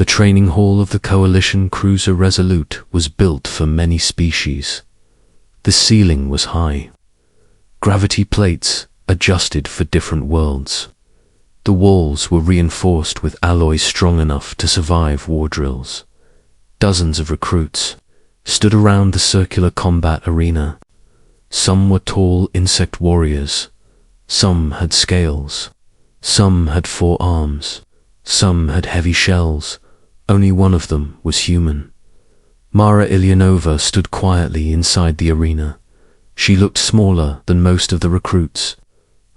The training hall of the Coalition cruiser Resolute was built for many species. The ceiling was high. Gravity plates adjusted for different worlds. The walls were reinforced with alloys strong enough to survive war drills. Dozens of recruits stood around the circular combat arena. Some were tall insect warriors. Some had scales. Some had 4 arms. Some had heavy shells. Only one of them was human. Mara Ilyanova stood quietly inside the arena. She looked smaller than most of the recruits.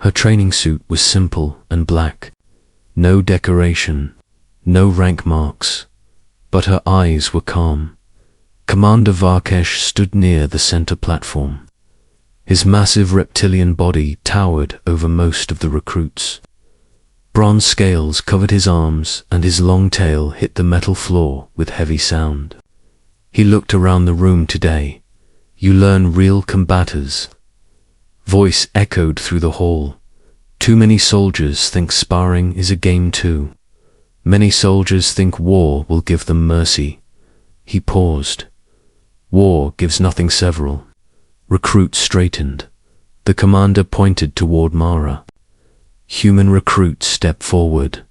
Her training suit was simple and black. No decoration, no rank marks, but her eyes were calm. Commander Varkesh stood near the center platform. His massive reptilian body towered over most of the recruits. Bronze scales covered his arms, and his long tail hit the metal floor with heavy sound. He looked around the room today. "You learn real combaters." Voice echoed through the hall. "Too many soldiers think sparring is a game too. Many soldiers think war will give them mercy." He paused. "War gives nothing several." Recruits straightened. The commander pointed toward Mara. Human recruits stepped forward.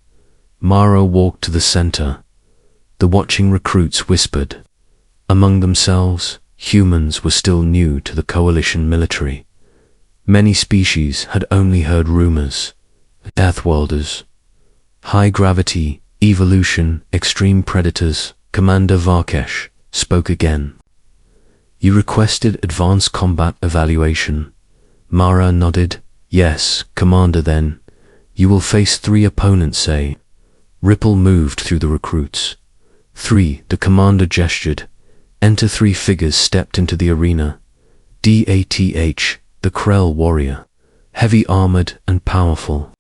Mara walked to the center. The watching recruits whispered. Among themselves, humans were still new to the Coalition military. Many species had only heard rumors. Deathworlders, high gravity, evolution, extreme predators. Commander Varkesh spoke again. "You requested advanced combat evaluation." Mara nodded. "Yes, Commander, then. You will face 3 opponents, say." Ripple moved through the recruits. 3, the commander gestured. Enter 3 figures stepped into the arena. Dath, the Krell warrior, heavy armored and powerful.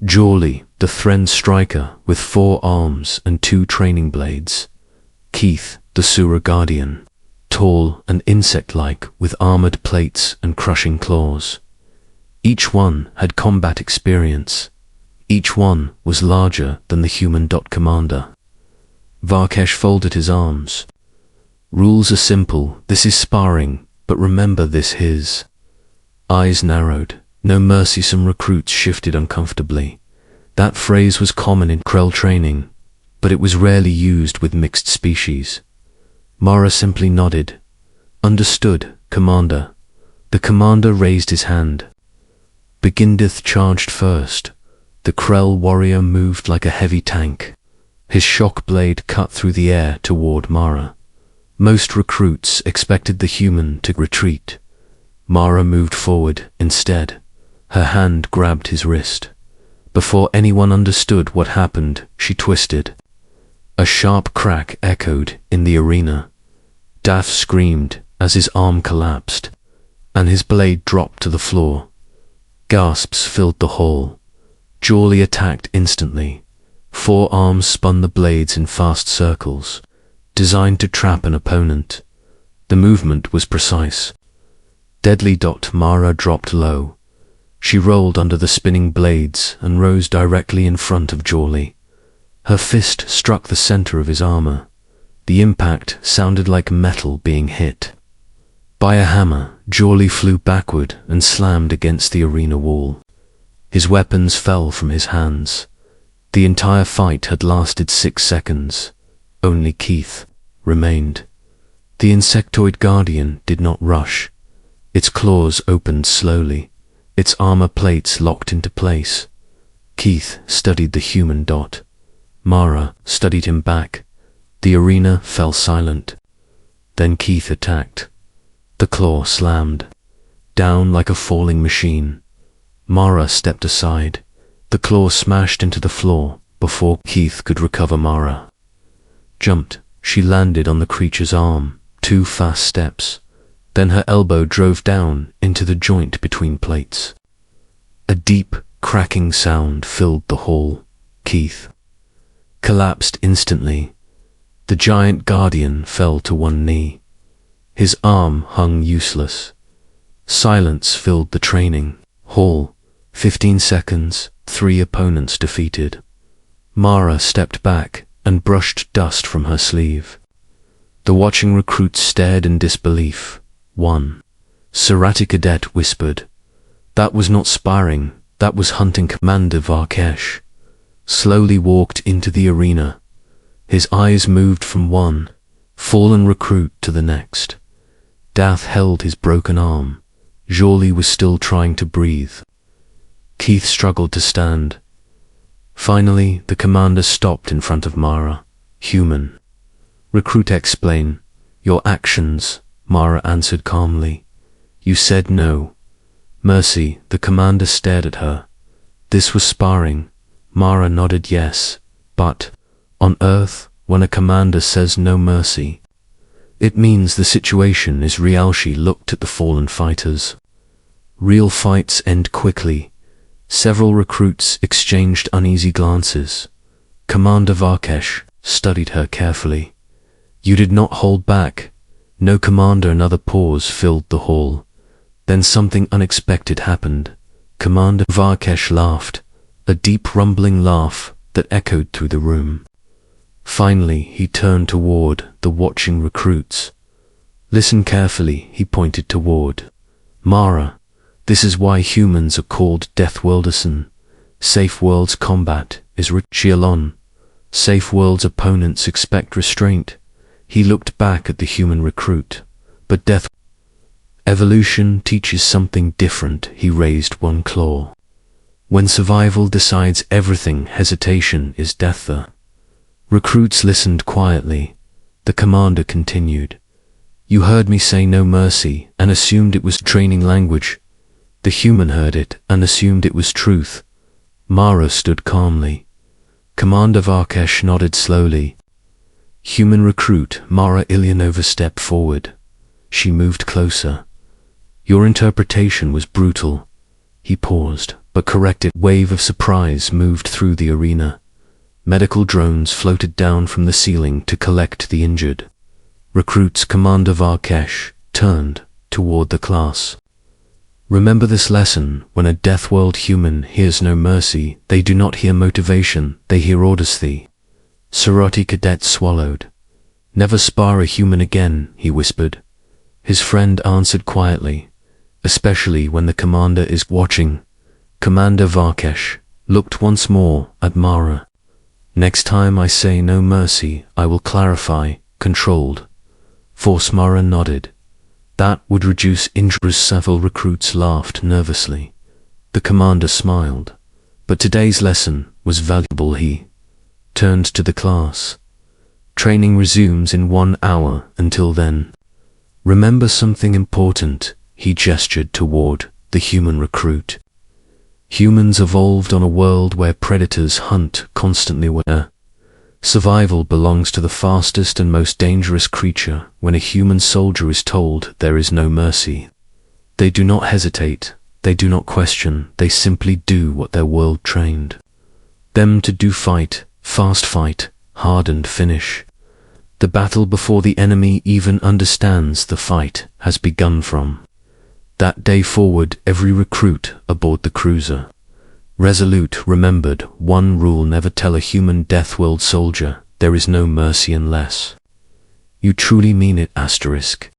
Jawley, the Thren striker with 4 arms and 2 training blades. Keith, the Sura guardian, tall and insect-like with armored plates and crushing claws. Each one had combat experience. Each one was larger than the human commander. Varkesh folded his arms. "Rules are simple. This is sparring, but remember this his." Eyes narrowed. No mercy. Some recruits shifted uncomfortably. That phrase was common in Krell training, but it was rarely used with mixed species. Mara simply nodded. "Understood, Commander." The commander raised his hand. Begindith charged first. The Krell warrior moved like a heavy tank. His shock blade cut through the air toward Mara. Most recruits expected the human to retreat. Mara moved forward instead. Her hand grabbed his wrist. Before anyone understood what happened, she twisted. A sharp crack echoed in the arena. Dath screamed as his arm collapsed, and his blade dropped to the floor. Gasps filled the hall. Jawley attacked instantly. 4 arms spun the blades in fast circles, designed to trap an opponent. The movement was precise. Deadly. Mara dropped low. She rolled under the spinning blades and rose directly in front of Jawley. Her fist struck the center of his armor. The impact sounded like metal being hit. By a hammer, Jawley flew backward and slammed against the arena wall. His weapons fell from his hands. The entire fight had lasted 6 seconds. Only Keith remained. The insectoid guardian did not rush. Its claws opened slowly. Its armor plates locked into place. Keith studied the human. Mara studied him back. The arena fell silent. Then Keith attacked. The claw slammed. Down like a falling machine. Mara stepped aside. The claw smashed into the floor before Keith could recover. Mara jumped. She landed on the creature's arm. 2 fast steps. Then her elbow drove down into the joint between plates. A deep, cracking sound filled the hall. Keith collapsed instantly. The giant guardian fell to one knee. His arm hung useless. Silence filled the training hall. 15 seconds, 3 opponents defeated. Mara stepped back, and brushed dust from her sleeve. The watching recruits stared in disbelief. One Sarati cadet whispered, "That was not sparring, that was hunting." Commander Varkesh slowly walked into the arena. His eyes moved from one fallen recruit to the next. Dath held his broken arm. Jolie was still trying to breathe. Keith struggled to stand. Finally, the commander stopped in front of Mara. "Human." "Recruit, explain." "Your actions," Mara answered calmly. "You said no." "Mercy." The commander stared at her. "This was sparring." Mara nodded yes. "But on Earth, when a commander says no mercy, it means the situation is real." She looked at the fallen fighters. "Real fights end quickly." Several recruits exchanged uneasy glances. Commander Varkesh studied her carefully. "You did not hold back." "No, Commander." Another pause filled the hall. Then something unexpected happened. Commander Varkesh laughed, a deep rumbling laugh that echoed through the room. Finally, he turned toward the watching recruits. "Listen carefully," he pointed toward Mara. "This is why humans are called Deathworlders. Safe worlds combat is Shialon. Safe worlds opponents expect restraint." He looked back at the human recruit. "But death evolution teaches something different." He raised one claw. "When survival decides everything, hesitation is death." The recruits listened quietly. The commander continued, "You heard me say no mercy and assumed it was training language. The human heard it and assumed it was truth." Mara stood calmly. Commander Varkesh nodded slowly. "Human recruit." Mara Ilyanova stepped forward. She moved closer. "Your interpretation was brutal." He paused, but corrected. Wave of surprise moved through the arena. Medical drones floated down from the ceiling to collect the injured. Recruits. Commander Varkesh turned toward the class. "Remember this lesson: when a Deathworld human hears no mercy, they do not hear motivation, they hear orders." The Sarati cadet swallowed. "Never spar a human again," he whispered. His friend answered quietly, "Especially when the commander is watching." Commander Varkesh looked once more at Mara. "Next time I say no mercy, I will clarify, controlled force." Mara nodded. "That would reduce injuries." Several recruits laughed nervously. The commander smiled. "But today's lesson was valuable." He turned to the class. "Training resumes in 1 hour. Until then, remember something important." He gestured toward the human recruit. "Humans evolved on a world where predators hunt constantly. Where survival belongs to the fastest and most dangerous creature. When a human soldier is told there is no mercy, they do not hesitate, they do not question, they simply do what their world trained them to do: fight, fast fight, hard and finish the battle before the enemy even understands the fight has begun. From that day forward, every recruit aboard the cruiser Resolute remembered one rule: never tell a human Deathworld soldier there is no mercy unless you truly mean it. Asterisk.